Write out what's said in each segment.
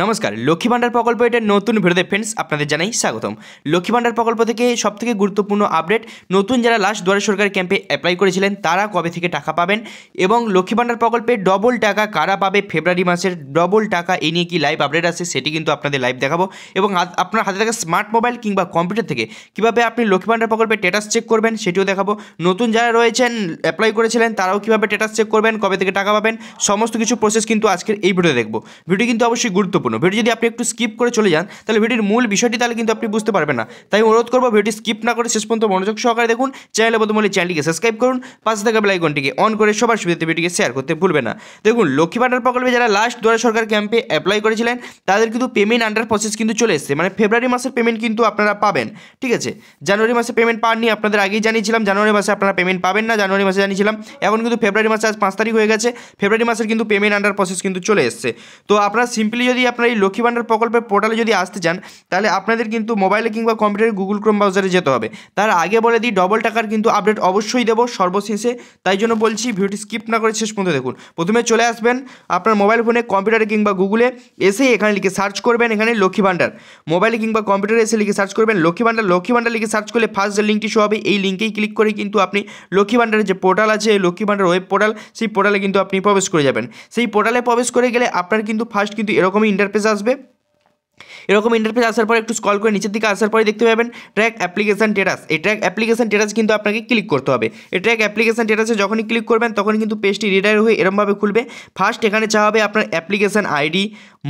নমস্কার, লক্ষ্মী ভান্ডার প্রকল্প এটা নতুন ভিডিওতে ফ্রেন্ডস আপনাদের জানাই স্বাগতম। লক্ষ্মী ভান্ডার প্রকল্প থেকে সবথেকে গুরুত্বপূর্ণ আপডেট, নতুন যারা লাস্ট দুয়ারে সরকার ক্যাম্পে অ্যাপ্লাই করেছিলেন তারা কবে থেকে টাকা পাবেন এবং লক্ষ্মী ভান্ডার প্রকল্পে ডবল টাকা কারা পাবে, ফেব্রুয়ারি মাসের ডবল টাকা এই নিয়ে কি লাইভ আপডেট আছে সেটি কিন্তু আপনাদের লাইভ দেখাবো। এবং আপনার হাতে থাকা স্মার্ট মোবাইল কিংবা কম্পিউটার থেকে কীভাবে আপনি লক্ষ্মী ভান্ডার প্রকল্পের স্ট্যাটাস চেক করবেন সেটিও দেখাবো। নতুন যারা রয়েছেন অ্যাপ্লাই করেছিলেন তারাও কীভাবে স্ট্যাটাস চেক করবেন, কবে থেকে টাকা পাবেন, সমস্ত কিছু প্রসেস কিন্তু আজকের এই ভিডিওতে দেখবো। ভিডিও কিন্তু অবশ্যই গুরুত্বপূর্ণ। ভিডিও যদি আপনি একটু স্কিপ করে চলে যান তাহলে ভিডিওর মূল বিষয়টি তাহলে কিন্তু আপনি বুঝতে পারবেন না। তাই অনুরোধ করবো ভিডিওটি স্কিপ না করে শেষ পর্যন্ত মনোযোগ সহকারে দেখুন। চ্যানেলে প্রথম হলে চ্যানেলটিকে সাবস্ক্রাইব করুন, পাশে থাকা বেল আইকনটিকে অন করে সবার সুবিধাতে ভিডিওটিকে শেয়ার করতে ভুলবেন না। দেখুন, লক্ষ্মী ভান্ডার প্রকল্পে যারা লাস্ট দুয়ারে সরকার ক্যাম্পে অ্যাপ্লাই করেছিলেন তাদের কিন্তু পেমেন্ট আন্ডার প্রসেস কিন্তু চলে এসেছে, মানে ফেব্রুয়ারি মাসের পেমেন্ট কিন্তু আপনারা পাবেন। ঠিক আছে, জানুয়ারি মাসে পেমেন্ট পাননি, আপনাদের আগেই জানিয়েছিলাম জানুয়ারি মাসে আপনারা পেমেন্ট পাবেন না, জানুয়ারি মাসে জানিয়েছিলাম। এখন কিন্তু ফেব্রুয়ারি মাসে আজ 5 তারিখ হয়ে গেছে, ফেব্রুয়ারি মাসের কিন্তু পেমেন্ট আন্ডার প্রসেস কিন্তু চলে এসেছে। তো আপনারা সিম্পলি যদি আপনার এই লক্ষ্মী ভান্ডার প্রকল্পের পোর্টালে যদি আসতে চান তাহলে আপনাদের কিন্তু মোবাইলে কিংবা কম্পিউটারে গুগল ক্রোম ব্রাউজারে যেতে হবে। তার আগে বলে দিই, ডবল টাকার কিন্তু আপডেট অবশ্যই দেবো সর্বশেষে, তাই জন্য বলছি ভিডিওটি স্কিপ না করে শেষ পর্যন্ত দেখুন। প্রথমে চলে আসবেন আপনার মোবাইল ফোনে, কম্পিউটারে কিংবা গুগলে এসে এখানে লিখে সার্চ করবেন এখানে লক্ষ্মী ভান্ডার। মোবাইলে কিংবা কম্পিউটারে এসে লিখে সার্চ করবেন লক্ষ্মী ভান্ডার। লক্ষ্মী ভান্ডার লিখে সার্চ করলে ফার্স্ট যে লিঙ্কটি শো হবে এই লিঙ্কেই ক্লিক করে কিন্তু আপনি লক্ষ্মী ভান্ডারের যে পোর্টাল আছে, লক্ষ্মী ভান্ডার ওয়েব পোর্টাল, সেই পোর্টালে কিন্তু আপনি প্রবেশ করে যাবেন। সেই পোর্টালে প্রবেশ করে গেলে আপনার কিন্তু ফার্স্ট কিন্তু এরকমই ইন্টারফেস আসবে। এরকম ইন্টারফেস আসার পরে একটু স্ক্রল করে নিচের দিকে আসার পরে দেখতে পাবেন ট্র্যাক অ্যাপ্লিকেশন স্ট্যাটাস। এই ট্র্যাক অ্যাপ্লিকেশন স্ট্যাটাস কিন্তু আপনাকে ক্লিক করতে হবে। এই ট্র্যাক অ্যাপ্লিকেশন স্ট্যাটাসে যখনই ক্লিক করবেন তখনই কিন্তু পেজটি রিডাইরেক্ট হয়ে এরমভাবে খুলবে। ফার্স্ট এখানে চাওয়া হবে আপনার application ID,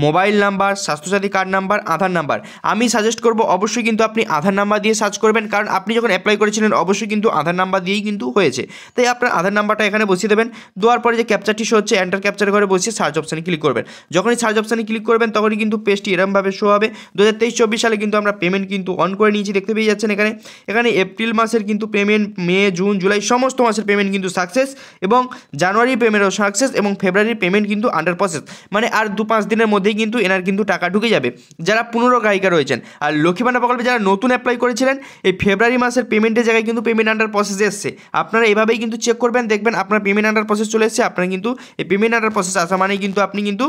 mobile number, Swasthyasathi card number, Aadhaar number. আমি সাজেস্ট করব অবশ্যই কিন্তু আপনি আধার নাম্বার দিয়ে সার্চ করবেন, কারণ আপনি যখন অ্যাপ্লাই করেছিলেন অবশ্যই কিন্তু আধার নাম্বার দিয়েই কিন্তু হয়েছে। তাই আপনার আধার নাম্বারটা এখানে বসিয়ে দেবেন। দেওয়ার পরে যে ক্যাপচারটি শো হচ্ছে এন্টার ক্যাপচার ঘরে বসিয়ে সার্চ অপশানে ক্লিক করবেন। যখনই সার্চ অপশানে ক্লিক করবেন তখনই কিন্তু পেজটি এরমভাবে শো হবে। 2023-24 সালে কিন্তু আমরা পেমেন্ট কিন্তু অন করে নিয়েছি, দেখতে পেয়ে যাচ্ছেন এখানে এপ্রিল মাসের কিন্তু পেমেন্ট, মে, জুন, জুলাই সমস্ত মাসের পেমেন্ট কিন্তু সাকসেস, এবং জানুয়ারি পেমেন্টও সাকসেস, এবং ফেব্রুয়ারির পেমেন্ট কিন্তু আন্ডার প্রসেস। মানে আর 2-5 দিনের মধ্যেই কিন্তু এনার কিন্তু টাকা ঢুকে যাবে যারা পুনর্গ্রাহিকা রয়েছেন। আর লক্ষ্মী ভান্ডার প্রকল্পে যারা নতুন অ্যাপ্লাই করেছিলেন এই ফেব্রুয়ারি মাসের পেমেন্টের জায়গায় কিন্তু পেমেন্ট আন্ডার প্রসেস এসছে। আপনারা এভাবেই কিন্তু চেক করবেন, দেখবেন আপনার পেমেন্ট আন্ডার প্রসেস চলে এসেছে। আপনারা কিন্তু এই পেমেন্ট আন্ডার প্রসেস আসা মানেই কিন্তু আপনি কিন্তু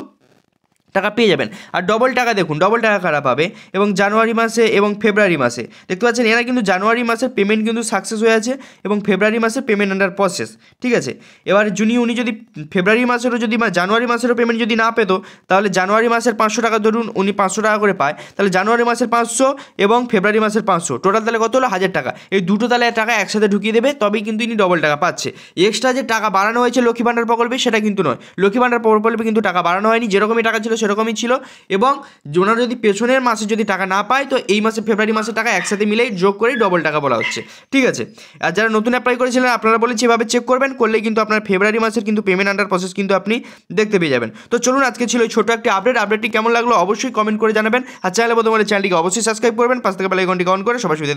টাকা পেয়ে যাবেন। আর ডবল টাকা দেখুন, ডবল টাকা কারা পাবে এবং জানুয়ারি মাসে এবং ফেব্রুয়ারি মাসে দেখতে পাচ্ছেন এরা কিন্তু জানুয়ারি মাসের পেমেন্ট কিন্তু সাকসেস হয়ে আছে এবং ফেব্রুয়ারি মাসের পেমেন্ট আন্ডার প্রসেস। ঠিক আছে, এবার উনি যদি ফেব্রুয়ারি মাসেরও যদি জানুয়ারি মাসেরও পেমেন্ট যদি না পেতো তাহলে জানুয়ারি মাসের 500 টাকা ধরুন উনি 500 টাকা করে পায়, তাহলে জানুয়ারি মাসের 500 এবং ফেব্রুয়ারি মাসের 500 টোটাল তাহলে কত হলো 1000 টাকা। এই দুটো তাহলে টাকা একসাথে ঢুকিয়ে দেবে, তবেই কিন্তু ইনি ডবল টাকা পাচ্ছে। এক্সট্রা যে টাকা বাড়ানো হয়েছে লক্ষ্মী ভান্ডার প্রকল্পে সেটা কিন্তু নয়, লক্ষ্মী ভান্ডার প্রকল্পে কিন্তু টাকা বাড়ানো হয়নি, যেরকমই টাকা ছিল সেরকমই ছিল। এবং ওনারা যদি পেছনের মাসে যদি টাকা না পায় তো এই মাসে ফেব্রুয়ারি মাসের টাকা একসাথে মিলেই যোগ করেই ডবল টাকা বলা হচ্ছে। ঠিক আছে, আর যারা নতুন অ্যাপ্লাই করেছিলেন আপনারা বলেছি এভাবে চেক করবেন, করলেই কিন্তু আপনার ফেব্রুয়ারি মাসের কিন্তু পেমেন্ট আন্ডার প্রসেস কিন্তু আপনি দেখতে পেয়ে যাবেন। তো চলুন, আজকে ছিল ছোট একটি আপডেটটি কেমন লাগলো অবশ্যই কমেন্ট করে জানাবেন। আর চ্যানেলে প্রথম হলে চ্যানেলটিকে অবশ্যই সাবস্ক্রাইব করবেন, পাশ থেকে বেল আইকনটি অন করে সবার সুবিধা